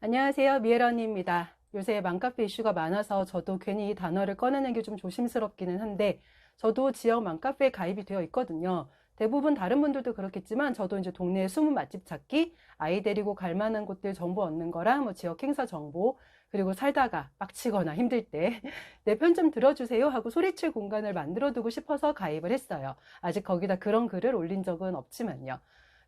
안녕하세요. 미에라 언니입니다. 요새 맘카페 이슈가 많아서 저도 괜히 이 단어를 꺼내는 게 좀 조심스럽기는 한데, 저도 지역 맘카페에 가입이 되어 있거든요. 대부분 다른 분들도 그렇겠지만 저도 이제 동네의 숨은 맛집 찾기, 아이 데리고 갈 만한 곳들 정보 얻는 거랑 뭐 지역 행사 정보, 그리고 살다가 빡치거나 힘들 때 내 편 좀 들어주세요 하고 소리칠 공간을 만들어 두고 싶어서 가입을 했어요. 아직 거기다 그런 글을 올린 적은 없지만요.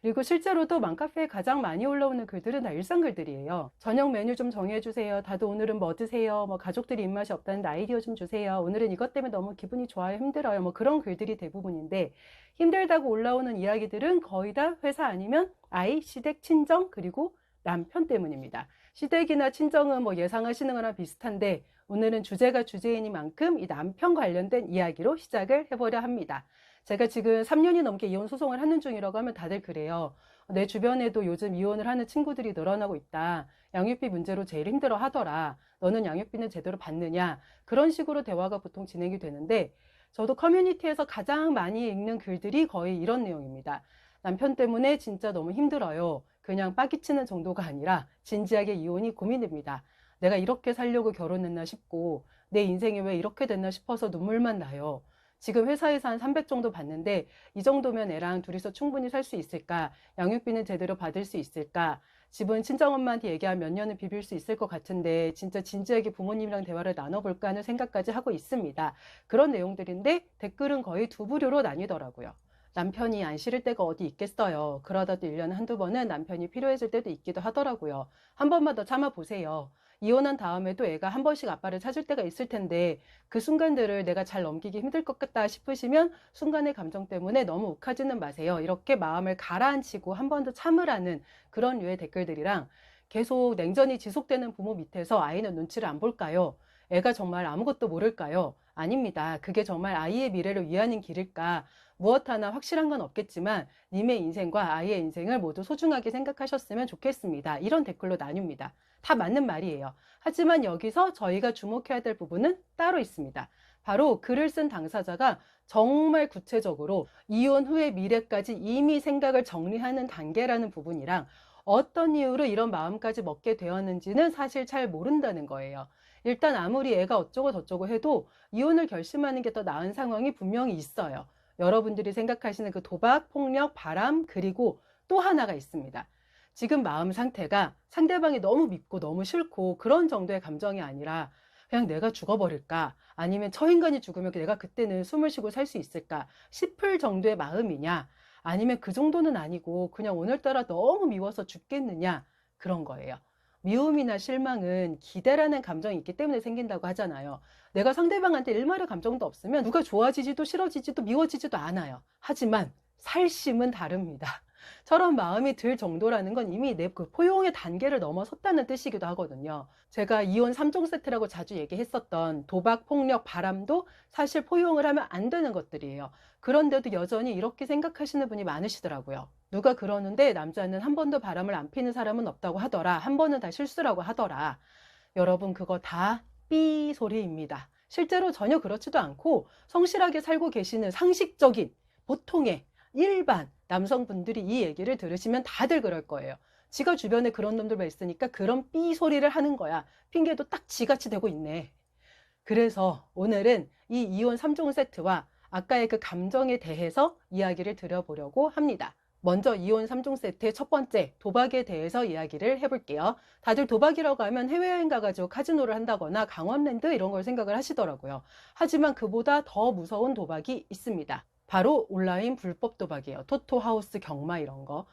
그리고 실제로도 맘카페에 가장 많이 올라오는 글들은 다 일상 글들이에요. 저녁 메뉴 좀 정해주세요. 다들 오늘은 뭐 드세요? 뭐 가족들이 입맛이 없다는데 아이디어 좀 주세요. 오늘은 이것 때문에 너무 기분이 좋아요. 힘들어요. 뭐 그런 글들이 대부분인데, 힘들다고 올라오는 이야기들은 거의 다 회사 아니면 아이, 시댁, 친정, 그리고 남편 때문입니다. 시댁이나 친정은 뭐 예상하시는 거랑 비슷한데, 오늘은 주제가 주제이니만큼 이 남편 관련된 이야기로 시작을 해보려 합니다. 제가 지금 3년이 넘게 이혼 소송을 하는 중이라고 하면 다들 그래요. 내 주변에도 요즘 이혼을 하는 친구들이 늘어나고 있다. 양육비 문제로 제일 힘들어 하더라. 너는 양육비는 제대로 받느냐? 그런 식으로 대화가 보통 진행이 되는데, 저도 커뮤니티에서 가장 많이 읽는 글들이 거의 이런 내용입니다. 남편 때문에 진짜 너무 힘들어요. 그냥 빠기치는 정도가 아니라 진지하게 이혼이 고민됩니다. 내가 이렇게 살려고 결혼했나 싶고, 내 인생이 왜 이렇게 됐나 싶어서 눈물만 나요. 지금 회사에서 한 300 정도 받는데 이 정도면 애랑 둘이서 충분히 살 수 있을까? 양육비는 제대로 받을 수 있을까? 집은 친정엄마한테 얘기하면 몇 년은 비빌 수 있을 것 같은데 진짜 진지하게 부모님이랑 대화를 나눠볼까 하는 생각까지 하고 있습니다. 그런 내용들인데 댓글은 거의 두 부류로 나뉘더라고요. 남편이 안 싫을 때가 어디 있겠어요. 그러다도 1년에 한두 번은 남편이 필요해질 때도 있기도 하더라고요. 한 번만 더 참아보세요. 이혼한 다음에도 애가 한 번씩 아빠를 찾을 때가 있을 텐데 그 순간들을 내가 잘 넘기기 힘들 것 같다 싶으시면 순간의 감정 때문에 너무 욱하지는 마세요. 이렇게 마음을 가라앉히고 한 번 더 참으라는 그런 류의 댓글들이랑, 계속 냉전이 지속되는 부모 밑에서 아이는 눈치를 안 볼까요? 애가 정말 아무것도 모를까요? 아닙니다. 그게 정말 아이의 미래를 위하는 길일까? 무엇 하나 확실한 건 없겠지만 님의 인생과 아이의 인생을 모두 소중하게 생각하셨으면 좋겠습니다. 이런 댓글로 나뉩니다. 다 맞는 말이에요. 하지만 여기서 저희가 주목해야 될 부분은 따로 있습니다. 바로 글을 쓴 당사자가 정말 구체적으로 이혼 후의 미래까지 이미 생각을 정리하는 단계라는 부분이랑, 어떤 이유로 이런 마음까지 먹게 되었는지는 사실 잘 모른다는 거예요. 일단 아무리 애가 어쩌고 저쩌고 해도 이혼을 결심하는 게 더 나은 상황이 분명히 있어요. 여러분들이 생각하시는 그 도박, 폭력, 바람, 그리고 또 하나가 있습니다. 지금 마음 상태가 상대방이 너무 밉고 너무 싫고 그런 정도의 감정이 아니라, 그냥 내가 죽어버릴까? 아니면 저 인간이 죽으면 내가 그때는 숨을 쉬고 살 수 있을까? 싶을 정도의 마음이냐? 아니면 그 정도는 아니고 그냥 오늘따라 너무 미워서 죽겠느냐? 그런 거예요. 미움이나 실망은 기대라는 감정이 있기 때문에 생긴다고 하잖아요. 내가 상대방한테 일말의 감정도 없으면 누가 좋아지지도 싫어지지도 미워지지도 않아요. 하지만 살심은 다릅니다. 저런 마음이 들 정도라는 건 이미 내 그 포용의 단계를 넘어섰다는 뜻이기도 하거든요. 제가 이혼 3종 세트라고 자주 얘기했었던 도박, 폭력, 바람도 사실 포용을 하면 안 되는 것들이에요. 그런데도 여전히 이렇게 생각하시는 분이 많으시더라고요. 누가 그러는데 남자는 한 번도 바람을 안 피는 사람은 없다고 하더라. 한 번은 다 실수라고 하더라. 여러분, 그거 다 삐 소리입니다. 실제로 전혀 그렇지도 않고 성실하게 살고 계시는 상식적인 보통의 일반 남성분들이 이 얘기를 들으시면 다들 그럴 거예요. 지가 주변에 그런 놈들만 있으니까 그런 삐 소리를 하는 거야. 핑계도 딱 지같이 대고 있네. 그래서 오늘은 이 이혼 3종 세트와 아까의 그 감정에 대해서 이야기를 드려보려고 합니다. 먼저 이혼 3종 세트의 첫 번째, 도박에 대해서 이야기를 해볼게요. 다들 도박이라고 하면 해외여행 가가지고 카지노를 한다거나 강원랜드 이런 걸 생각을 하시더라고요. 하지만 그보다 더 무서운 도박이 있습니다. 바로 온라인 불법 도박이에요. 토토하우스, 경마 이런 거.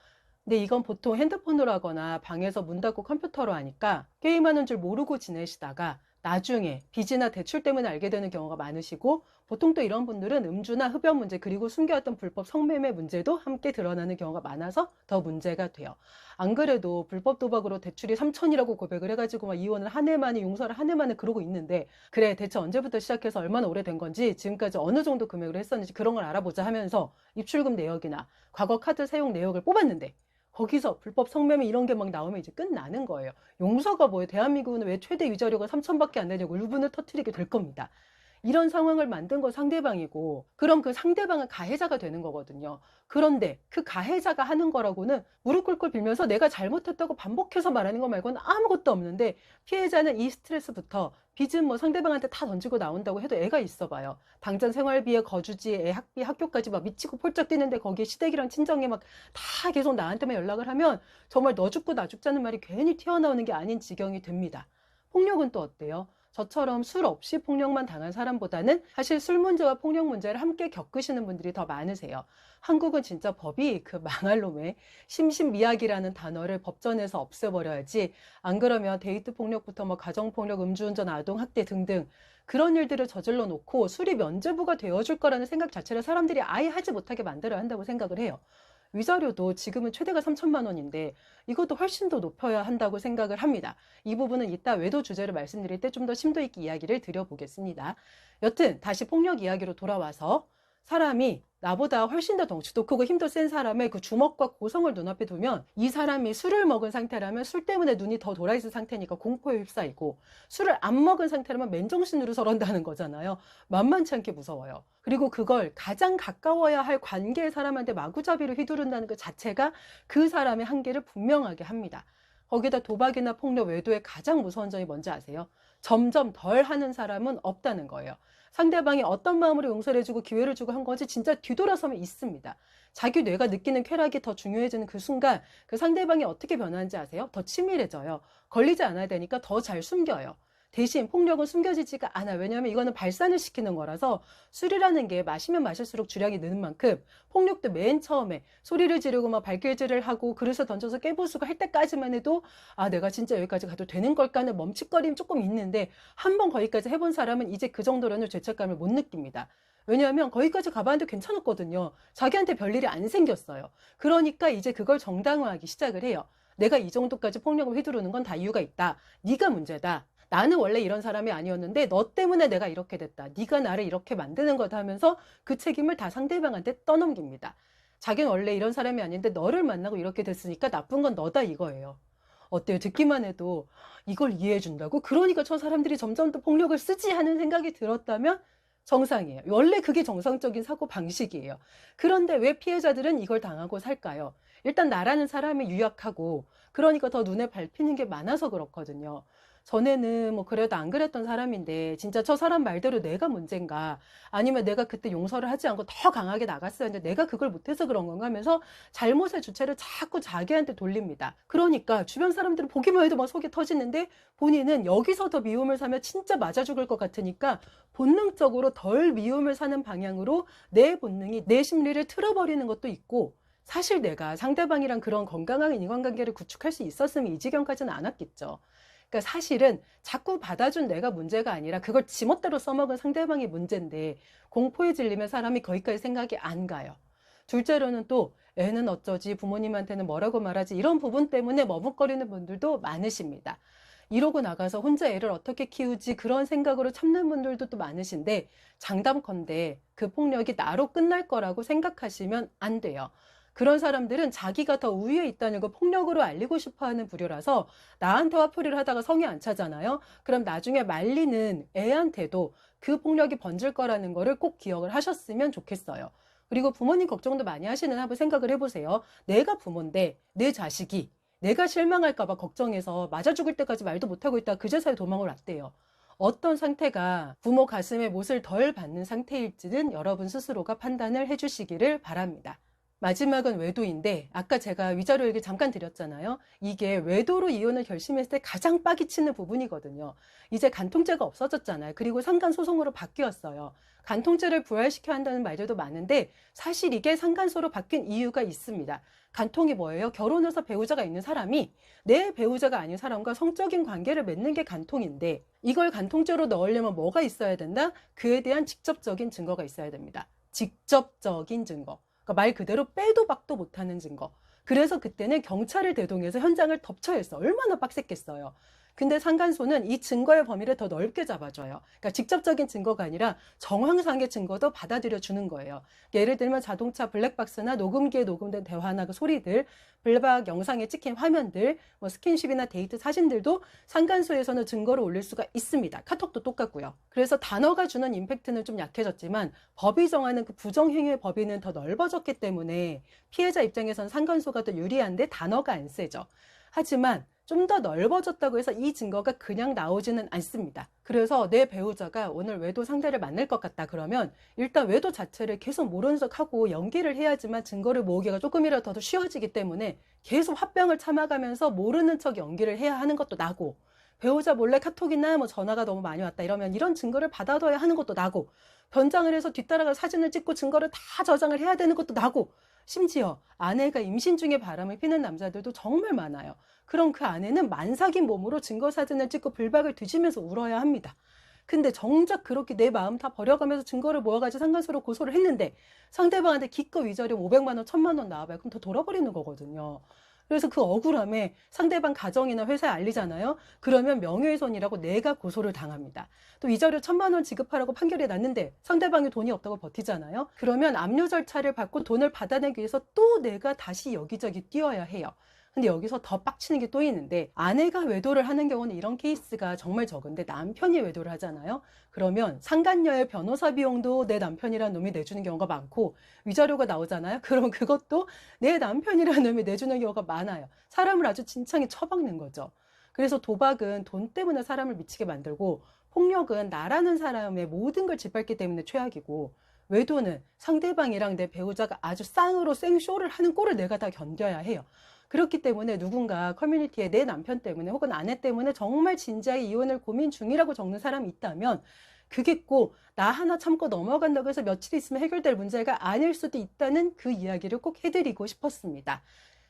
근데 이건 보통 핸드폰으로 하거나 방에서 문 닫고 컴퓨터로 하니까 게임하는 줄 모르고 지내시다가 나중에 빚이나 대출 때문에 알게 되는 경우가 많으시고, 보통 또 이런 분들은 음주나 흡연 문제, 그리고 숨겨왔던 불법 성매매 문제도 함께 드러나는 경우가 많아서 더 문제가 돼요. 안 그래도 불법 도박으로 대출이 3천이라고 고백을 해가지고 막 이혼을 한 해 만에, 용서를 한 해 만에 그러고 있는데, 그래 대체 언제부터 시작해서 얼마나 오래된 건지, 지금까지 어느 정도 금액으로 했었는지 그런 걸 알아보자 하면서 입출금 내역이나 과거 카드 사용 내역을 뽑았는데, 거기서 불법 성매매 이런 게 막 나오면 이제 끝나는 거예요. 용서가 뭐예요? 대한민국은 왜 최대 위자료가 3천밖에 안 되냐고 울분을 터뜨리게 될 겁니다. 이런 상황을 만든 건 상대방이고, 그럼 그 상대방은 가해자가 되는 거거든요. 그런데 그 가해자가 하는 거라고는 무릎 꿇고 빌면서 내가 잘못했다고 반복해서 말하는 거 말고는 아무것도 없는데, 피해자는 이 스트레스부터 빚은 뭐 상대방한테 다 던지고 나온다고 해도 애가 있어 봐요. 당장 생활비에 거주지에 학비 학교까지 막 미치고 폴짝 뛰는데 거기에 시댁이랑 친정에 막 다 계속 나한테만 연락을 하면 정말 너 죽고 나 죽자는 말이 괜히 튀어나오는 게 아닌 지경이 됩니다. 폭력은 또 어때요? 저처럼 술 없이 폭력만 당한 사람보다는 사실 술 문제와 폭력 문제를 함께 겪으시는 분들이 더 많으세요. 한국은 진짜 법이 그 망할 놈의 심신미약이라는 단어를 법전에서 없애버려야지, 안 그러면 데이트 폭력부터 뭐 가정폭력, 음주운전, 아동학대 등등 그런 일들을 저질러 놓고 술이 면죄부가 되어줄 거라는 생각 자체를 사람들이 아예 하지 못하게 만들어야 한다고 생각을 해요. 위자료도 지금은 최대가 3천만 원인데 이것도 훨씬 더 높여야 한다고 생각을 합니다. 이 부분은 이따 외도 주제를 말씀드릴 때 좀 더 심도 있게 이야기를 드려보겠습니다. 여튼 다시 폭력 이야기로 돌아와서, 사람이 나보다 훨씬 더 덩치도 크고 힘도 센 사람의 그 주먹과 고성을 눈앞에 두면 이 사람이 술을 먹은 상태라면 술 때문에 눈이 더 돌아있을 상태니까 공포에 휩싸이고, 술을 안 먹은 상태라면 맨정신으로 서른다는 거잖아요. 만만치 않게 무서워요. 그리고 그걸 가장 가까워야 할 관계의 사람한테 마구잡이로 휘두른다는 것 자체가 그 사람의 한계를 분명하게 합니다. 거기다 도박이나 폭력, 외도의 가장 무서운 점이 뭔지 아세요? 점점 덜 하는 사람은 없다는 거예요. 상대방이 어떤 마음으로 용서를 해주고 기회를 주고 한 건지 진짜 뒤돌아서면 있습니다. 자기 뇌가 느끼는 쾌락이 더 중요해지는 그 순간 그 상대방이 어떻게 변하는지 아세요? 더 치밀해져요. 걸리지 않아야 되니까 더 잘 숨겨요. 대신 폭력은 숨겨지지가 않아. 왜냐하면 이거는 발산을 시키는 거라서, 술이라는 게 마시면 마실수록 주량이 느는 만큼 폭력도 맨 처음에 소리를 지르고 막 발길질을 하고 그릇을 던져서 깨부수고 할 때까지만 해도 아, 내가 진짜 여기까지 가도 되는 걸까 하는 멈칫거림 조금 있는데, 한번 거기까지 해본 사람은 이제 그 정도로는 죄책감을 못 느낍니다. 왜냐하면 거기까지 가봤는데 괜찮았거든요. 자기한테 별일이 안 생겼어요. 그러니까 이제 그걸 정당화하기 시작을 해요. 내가 이 정도까지 폭력을 휘두르는 건 다 이유가 있다. 네가 문제다. 나는 원래 이런 사람이 아니었는데 너 때문에 내가 이렇게 됐다. 네가 나를 이렇게 만드는 거다 하면서 그 책임을 다 상대방한테 떠넘깁니다. 자기는 원래 이런 사람이 아닌데 너를 만나고 이렇게 됐으니까 나쁜 건 너다 이거예요. 어때요? 듣기만 해도 이걸 이해해 준다고? 그러니까 저 사람들이 점점 더 폭력을 쓰지 하는 생각이 들었다면 정상이에요. 원래 그게 정상적인 사고 방식이에요. 그런데 왜 피해자들은 이걸 당하고 살까요? 일단 나라는 사람이 유약하고, 그러니까 더 눈에 밟히는 게 많아서 그렇거든요. 전에는 뭐 그래도 안 그랬던 사람인데 진짜 저 사람 말대로 내가 문제인가, 아니면 내가 그때 용서를 하지 않고 더 강하게 나갔어야 했는데 내가 그걸 못해서 그런 건가 하면서 잘못의 주체를 자꾸 자기한테 돌립니다. 그러니까 주변 사람들은 보기만 해도 막 속이 터지는데 본인은 여기서 더 미움을 사면 진짜 맞아 죽을 것 같으니까 본능적으로 덜 미움을 사는 방향으로 내 본능이 내 심리를 틀어버리는 것도 있고, 사실 내가 상대방이랑 그런 건강한 인간관계를 구축할 수 있었으면 이 지경까지는 안 왔겠죠. 그러니까 사실은 자꾸 받아준 내가 문제가 아니라 그걸 지멋대로 써먹은 상대방이 문제인데, 공포에 질리면 사람이 거기까지 생각이 안 가요. 둘째로는 또 애는 어쩌지, 부모님한테는 뭐라고 말하지, 이런 부분 때문에 머뭇거리는 분들도 많으십니다. 이러고 나가서 혼자 애를 어떻게 키우지, 그런 생각으로 참는 분들도 또 많으신데, 장담컨대 그 폭력이 나로 끝날 거라고 생각하시면 안 돼요. 그런 사람들은 자기가 더 우위에 있다는 걸 폭력으로 알리고 싶어하는 부류라서 나한테 화풀이를 하다가 성이 안 차잖아요. 그럼 나중에 말리는 애한테도 그 폭력이 번질 거라는 거를 꼭 기억을 하셨으면 좋겠어요. 그리고 부모님 걱정도 많이 하시는 한번 생각을 해보세요. 내가 부모인데 내 자식이 내가 실망할까 봐 걱정해서 맞아 죽을 때까지 말도 못하고 있다가 그제서야 도망을 왔대요. 어떤 상태가 부모 가슴에 못을 덜 받는 상태일지는 여러분 스스로가 판단을 해주시기를 바랍니다. 마지막은 외도인데, 아까 제가 위자료 얘기 잠깐 드렸잖아요. 이게 외도로 이혼을 결심했을 때 가장 빡이 치는 부분이거든요. 이제 간통죄가 없어졌잖아요. 그리고 상간소송으로 바뀌었어요. 간통죄를 부활시켜야 한다는 말들도 많은데 사실 이게 상간소로 바뀐 이유가 있습니다. 간통이 뭐예요? 결혼해서 배우자가 있는 사람이 내 배우자가 아닌 사람과 성적인 관계를 맺는 게 간통인데, 이걸 간통죄로 넣으려면 뭐가 있어야 된다? 그에 대한 직접적인 증거가 있어야 됩니다. 직접적인 증거. 그러니까 말 그대로 빼도 박도 못하는 증거. 그래서 그때는 경찰을 대동해서 현장을 덮쳐야 했어. 얼마나 빡셌겠어요. 근데 상간소는 이 증거의 범위를 더 넓게 잡아줘요. 그러니까 직접적인 증거가 아니라 정황상의 증거도 받아들여 주는 거예요. 예를 들면 자동차 블랙박스나 녹음기에 녹음된 대화나 그 소리들, 블박 영상에 찍힌 화면들, 뭐 스킨십이나 데이트 사진들도 상간소에서는 증거를 올릴 수가 있습니다. 카톡도 똑같고요. 그래서 단어가 주는 임팩트는 좀 약해졌지만 법이 정하는 그 부정행위의 범위는 더 넓어졌기 때문에 피해자 입장에서는 상간소가 더 유리한데 단어가 안 세죠. 하지만 좀 더 넓어졌다고 해서 이 증거가 그냥 나오지는 않습니다. 그래서 내 배우자가 오늘 외도 상대를 만날 것 같다 그러면 일단 외도 자체를 계속 모르는 척하고 연기를 해야지만 증거를 모으기가 조금이라도 더 쉬워지기 때문에 계속 화병을 참아가면서 모르는 척 연기를 해야 하는 것도 나고, 배우자 몰래 카톡이나 뭐 전화가 너무 많이 왔다 이러면 이런 증거를 받아둬야 하는 것도 나고, 변장을 해서 뒤따라가 사진을 찍고 증거를 다 저장을 해야 되는 것도 나고, 심지어 아내가 임신 중에 바람을 피는 남자들도 정말 많아요. 그럼 그 아내는 만삭인 몸으로 증거 사진을 찍고 불박을 뒤지면서 울어야 합니다. 근데 정작 그렇게 내 마음 다 버려가면서 증거를 모아가지고 상간소로 고소를 했는데 상대방한테 기껏 위자료 500만 원, 1000만 원 나와봐요. 그럼 더 돌아버리는 거거든요. 그래서 그 억울함에 상대방 가정이나 회사에 알리잖아요. 그러면 명예훼손이라고 내가 고소를 당합니다. 또 위자료 1000만 원 지급하라고 판결이 났는데 상대방이 돈이 없다고 버티잖아요. 그러면 압류 절차를 받고 돈을 받아내기 위해서 또 내가 다시 여기저기 뛰어야 해요. 근데 여기서 더 빡치는 게 또 있는데, 아내가 외도를 하는 경우는 이런 케이스가 정말 적은데 남편이 외도를 하잖아요. 그러면 상간녀의 변호사 비용도 내 남편이라는 놈이 내주는 경우가 많고, 위자료가 나오잖아요. 그럼 그것도 내 남편이라는 놈이 내주는 경우가 많아요. 사람을 아주 진창에 처박는 거죠. 그래서 도박은 돈 때문에 사람을 미치게 만들고, 폭력은 나라는 사람의 모든 걸 짓밟기 때문에 최악이고, 외도는 상대방이랑 내 배우자가 아주 쌍으로 생쇼를 하는 꼴을 내가 다 견뎌야 해요. 그렇기 때문에 누군가 커뮤니티에 내 남편 때문에 혹은 아내 때문에 정말 진지하게 이혼을 고민 중이라고 적는 사람이 있다면, 그게 꼭 나 하나 참고 넘어간다고 해서 며칠 있으면 해결될 문제가 아닐 수도 있다는 그 이야기를 꼭 해드리고 싶었습니다.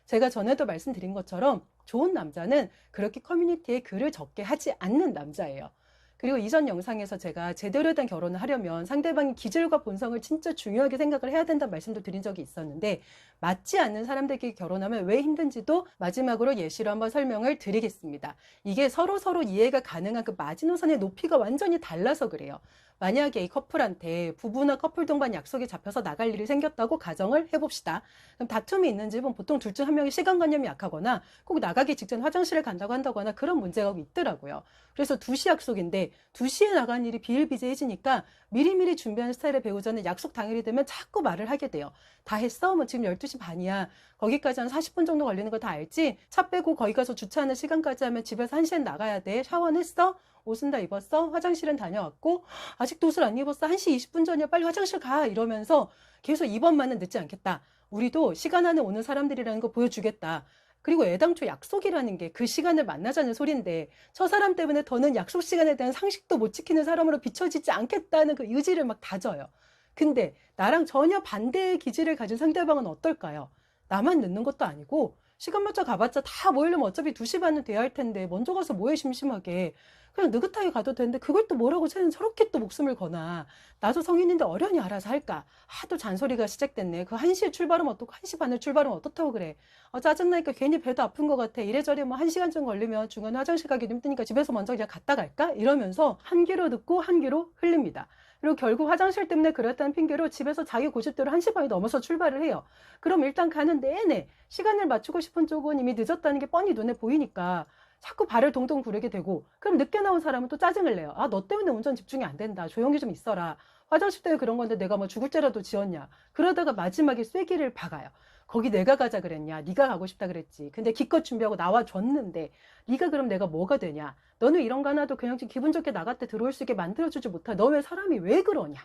제가 전에도 말씀드린 것처럼 좋은 남자는 그렇게 커뮤니티에 글을 적게 하지 않는 남자예요. 그리고 이전 영상에서 제가 제대로 된 결혼을 하려면 상대방의 기질과 본성을 진짜 중요하게 생각을 해야 된다는 말씀도 드린 적이 있었는데, 맞지 않는 사람들끼리 결혼하면 왜 힘든지도 마지막으로 예시로 한번 설명을 드리겠습니다. 이게 서로 이해가 가능한 그 마지노선의 높이가 완전히 달라서 그래요. 만약에 이 커플한테 부부나 커플 동반 약속이 잡혀서 나갈 일이 생겼다고 가정을 해봅시다. 그럼 다툼이 있는 집은 보통 둘 중 한 명이 시간관념이 약하거나 꼭 나가기 직전 화장실을 간다고 한다거나 그런 문제가 있더라고요. 그래서 2시 약속인데 2시에 나간 일이 비일비재해지니까 미리미리 준비한 스타일의 배우자는 약속 당일이 되면 자꾸 말을 하게 돼요. 다 했어? 뭐 지금 12시 반이야. 거기까지 한 40분 정도 걸리는 거 다 알지? 차 빼고 거기 가서 주차하는 시간까지 하면 집에서 1시엔 나가야 돼. 샤워는 했어? 옷은 다 입었어? 화장실은 다녀왔고? 아직도 옷을 안 입었어? 1시 20분 전이야. 빨리 화장실 가. 이러면서 계속 이번만은 늦지 않겠다. 우리도 시간 안에 오는 사람들이라는 거 보여주겠다. 그리고 애당초 약속이라는 게 그 시간을 만나자는 소린데, 저 사람 때문에 더는 약속 시간에 대한 상식도 못 지키는 사람으로 비춰지지 않겠다는 그 의지를 막 다져요. 근데 나랑 전혀 반대의 기질을 가진 상대방은 어떨까요? 나만 늦는 것도 아니고 시간 맞춰 가봤자 다 모이려면 어차피 2시 반은 돼야 할 텐데 먼저 가서 뭐해 심심하게. 그냥 느긋하게 가도 되는데 그걸 또 뭐라고 쟤는 저렇게 또 목숨을 거나. 나도 성인인데 어련히 알아서 할까. 하도 잔소리가 시작됐네. 그 1시에 출발하면 어떻고 1시 반에 출발하면 어떻다고 그래. 짜증나니까 괜히 배도 아픈 것 같아. 이래저래 뭐 1시간쯤 걸리면 중간에 화장실 가기도 힘드니까 집에서 먼저 그냥 갔다 갈까? 이러면서 한 귀로 듣고 한 귀로 흘립니다. 그리고 결국 화장실 때문에 그랬다는 핑계로 집에서 자기 고집대로 1시 반이 넘어서 출발을 해요. 그럼 일단 가는 내내 시간을 맞추고 싶은 쪽은 이미 늦었다는 게 뻔히 눈에 보이니까 자꾸 발을 동동 구르게 되고, 그럼 늦게 나온 사람은 또 짜증을 내요. 너 때문에 운전 집중이 안 된다. 조용히 좀 있어라. 화장실 때문에 그런 건데 내가 뭐 죽을 죄라도 지었냐. 그러다가 마지막에 쐐기를 박아요. 거기 내가 가자 그랬냐. 네가 가고 싶다 그랬지. 근데 기껏 준비하고 나와줬는데 네가 그럼 내가 뭐가 되냐. 너는 이런 거 하나도 그냥 좀 기분 좋게 나갈 때 들어올 수 있게 만들어주지 못해. 너 왜 사람이 왜 그러냐.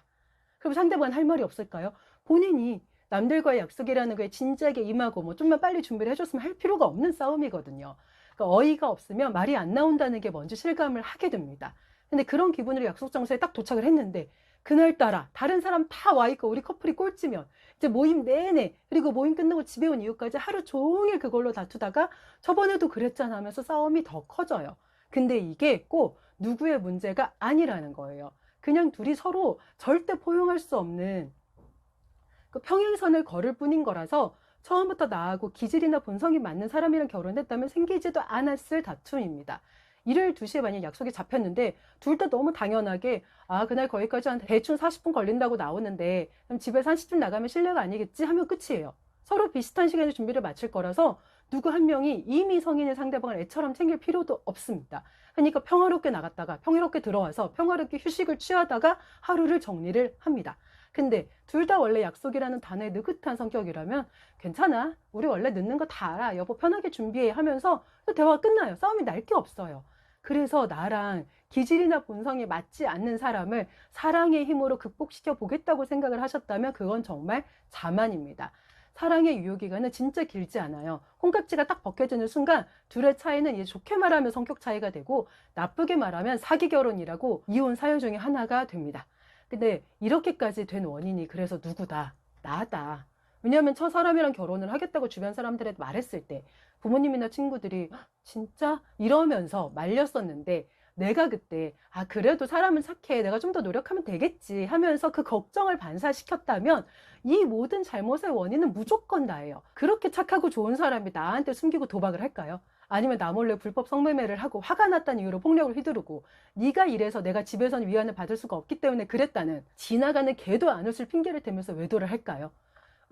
그럼 상대방은 할 말이 없을까요? 본인이 남들과의 약속이라는 거에 진지하게 임하고 뭐 좀만 빨리 준비를 해줬으면 할 필요가 없는 싸움이거든요. 그러니까 어이가 없으면 말이 안 나온다는 게 먼저 실감을 하게 됩니다. 근데 그런 기분으로 약속 장소에 딱 도착을 했는데 그날따라 다른 사람 다 와있고 우리 커플이 꼴찌면 이제 모임 내내, 그리고 모임 끝나고 집에 온 이후까지 하루 종일 그걸로 다투다가 저번에도 그랬잖아 하면서 싸움이 더 커져요. 근데 이게 꼭 누구의 문제가 아니라는 거예요. 그냥 둘이 서로 절대 포용할 수 없는 그 평행선을 걸을 뿐인 거라서 처음부터 나하고 기질이나 본성이 맞는 사람이랑 결혼했다면 생기지도 않았을 다툼입니다. 일요일 2시에 만약 약속이 잡혔는데 둘 다 너무 당연하게 그날 거기까지 한 대충 40분 걸린다고 나오는데 그럼 집에서 한 10분 나가면 실례가 아니겠지 하면 끝이에요. 서로 비슷한 시간에 준비를 마칠 거라서 누구 한 명이 이미 성인인 상대방을 애처럼 챙길 필요도 없습니다. 그러니까 평화롭게 나갔다가 평화롭게 들어와서 평화롭게 휴식을 취하다가 하루를 정리를 합니다. 근데 둘 다 원래 약속이라는 단어에 느긋한 성격이라면 괜찮아, 우리 원래 늦는 거 다 알아, 여보 편하게 준비해 하면서 또 대화가 끝나요. 싸움이 날 게 없어요. 그래서 나랑 기질이나 본성이 맞지 않는 사람을 사랑의 힘으로 극복시켜 보겠다고 생각을 하셨다면 그건 정말 자만입니다. 사랑의 유효기간은 진짜 길지 않아요. 콩깍지가 딱 벗겨지는 순간 둘의 차이는 이제 좋게 말하면 성격 차이가 되고 나쁘게 말하면 사기 결혼이라고 이혼 사유 중에 하나가 됩니다. 근데 이렇게까지 된 원인이 그래서 누구다? 나다. 왜냐하면 저 사람이랑 결혼을 하겠다고 주변 사람들한테 말했을 때 부모님이나 친구들이 진짜? 이러면서 말렸었는데 내가 그때 그래도 사람은 착해, 내가 좀 더 노력하면 되겠지 하면서 그 걱정을 반사시켰다면 이 모든 잘못의 원인은 무조건 나예요. 그렇게 착하고 좋은 사람이 나한테 숨기고 도박을 할까요? 아니면 나 몰래 불법 성매매를 하고 화가 났다는 이유로 폭력을 휘두르고 네가 이래서 내가 집에서는 위안을 받을 수가 없기 때문에 그랬다는 지나가는 개도 안 웃을 핑계를 대면서 외도를 할까요?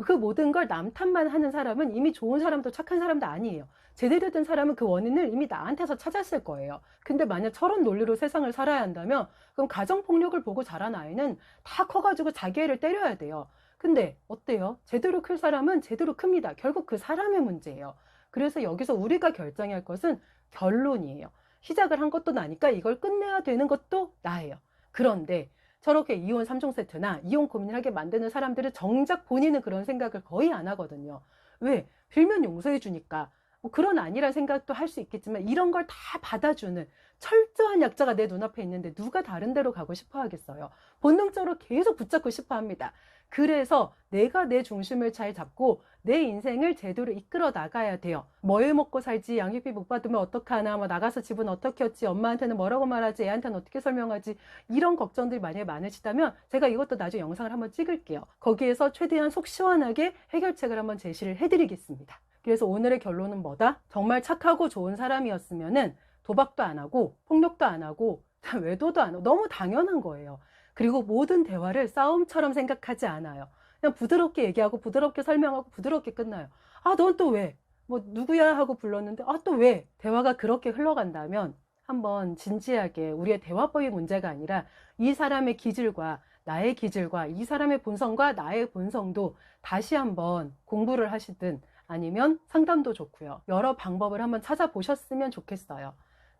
그 모든 걸 남 탓만 하는 사람은 이미 좋은 사람도 착한 사람도 아니에요. 제대로 된 사람은 그 원인을 이미 나한테서 찾았을 거예요. 근데 만약 저런 논리로 세상을 살아야 한다면 그럼 가정폭력을 보고 자란 아이는 다 커가지고 자기 애를 때려야 돼요. 근데 어때요? 제대로 클 사람은 제대로 큽니다. 결국 그 사람의 문제예요. 그래서 여기서 우리가 결정해야 할 것은 결론이에요. 시작을 한 것도 나니까 이걸 끝내야 되는 것도 나예요. 그런데 저렇게 이혼 3종 세트나 이혼 고민을 하게 만드는 사람들은 정작 본인은 그런 생각을 거의 안 하거든요. 왜? 빌면 용서해 주니까. 뭐 그런 아니란 생각도 할 수 있겠지만 이런 걸 다 받아주는 철저한 약자가 내 눈앞에 있는데 누가 다른 데로 가고 싶어 하겠어요. 본능적으로 계속 붙잡고 싶어 합니다. 그래서 내가 내 중심을 잘 잡고 내 인생을 제대로 이끌어 나가야 돼요. 뭘 먹고 살지, 양육비 못 받으면 어떡하나, 뭐 나가서 집은 어떻게 했지, 엄마한테는 뭐라고 말하지, 애한테는 어떻게 설명하지, 이런 걱정들이 만약에 많으시다면 제가 이것도 나중에 영상을 한번 찍을게요. 거기에서 최대한 속 시원하게 해결책을 한번 제시를 해드리겠습니다. 그래서 오늘의 결론은 뭐다? 정말 착하고 좋은 사람이었으면은 도박도 안 하고 폭력도 안 하고 외도도 안 하고 너무 당연한 거예요. 그리고 모든 대화를 싸움처럼 생각하지 않아요. 그냥 부드럽게 얘기하고 부드럽게 설명하고 부드럽게 끝나요. 넌 또 왜? 뭐 누구야 하고 불렀는데 또 왜? 대화가 그렇게 흘러간다면 한번 진지하게 우리의 대화법이 문제가 아니라 이 사람의 기질과 나의 기질과 이 사람의 본성과 나의 본성도 다시 한번 공부를 하시든 아니면 상담도 좋고요. 여러 방법을 한번 찾아보셨으면 좋겠어요.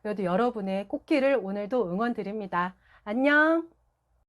그래도 여러분의 꽃길을 오늘도 응원 드립니다. 안녕!